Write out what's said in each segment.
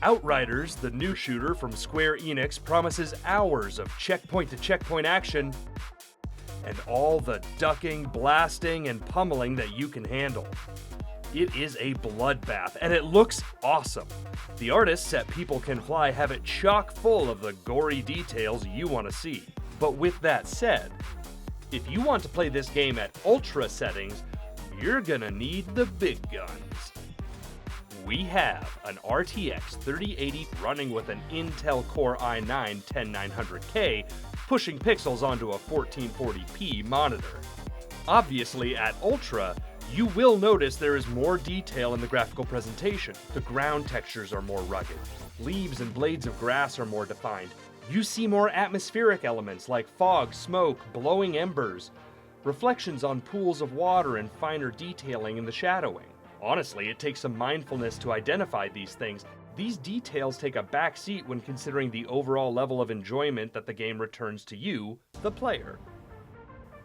Outriders, the new shooter from Square Enix, promises hours of checkpoint-to-checkpoint action and all the ducking, blasting, and pummeling that you can handle. It is a bloodbath, and it looks awesome. The artists at People Can Fly have it chock full of the gory details you want to see. But with that said, if you want to play this game at ultra settings, you're gonna need the big guns. We have an RTX 3080 running with an Intel Core i9-10900K, pushing pixels onto a 1440p monitor. Obviously, at Ultra, you will notice there is more detail in the graphical presentation. The ground textures are more rugged. Leaves and blades of grass are more defined. You see more atmospheric elements like fog, smoke, blowing embers, reflections on pools of water, and finer detailing in the shadowing. Honestly, it takes some mindfulness to identify these things. These details take a back seat when considering the overall level of enjoyment that the game returns to you, the player.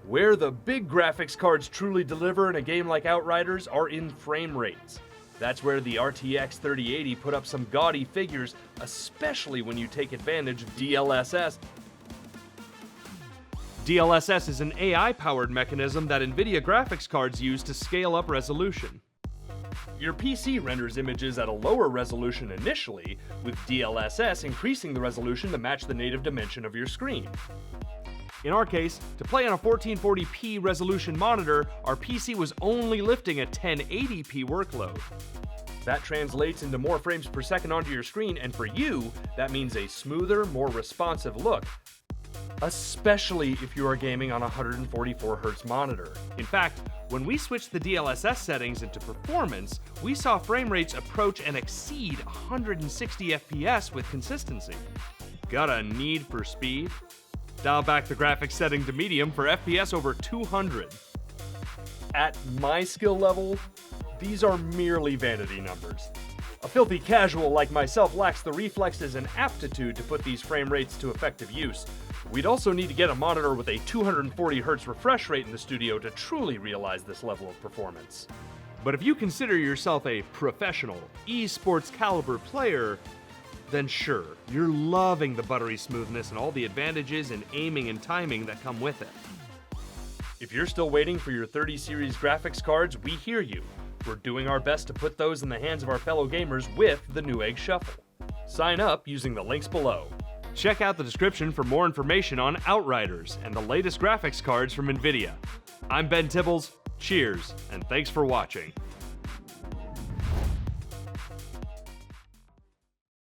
Where the big graphics cards truly deliver in a game like Outriders are in frame rates. That's where the RTX 3080 put up some gaudy figures, especially when you take advantage of DLSS. DLSS is an AI-powered mechanism that NVIDIA graphics cards use to scale up resolution. Your PC renders images at a lower resolution initially, with DLSS increasing the resolution to match the native dimension of your screen. In our case, to play on a 1440p resolution monitor, our PC was only lifting a 1080p workload. That translates into more frames per second onto your screen, and for you, that means a smoother, more responsive look, especially if you are gaming on a 144Hz monitor. In fact, when we switched the DLSS settings into performance, we saw frame rates approach and exceed 160 FPS with consistency. Got a need for speed? Dial back the graphics setting to medium for FPS over 200. At my skill level, these are merely vanity numbers. A filthy casual like myself lacks the reflexes and aptitude to put these frame rates to effective use. We'd also need to get a monitor with a 240Hz refresh rate in the studio to truly realize this level of performance. But if you consider yourself a professional, esports caliber player, then sure, you're loving the buttery smoothness and all the advantages in aiming and timing that come with it. If you're still waiting for your 30 series graphics cards, we hear you. We're doing our best to put those in the hands of our fellow gamers with the Newegg Shuffle. Sign up using the links below. Check out the description for more information on Outriders and the latest graphics cards from NVIDIA. I'm Ben Tibbles, cheers, and thanks for watching.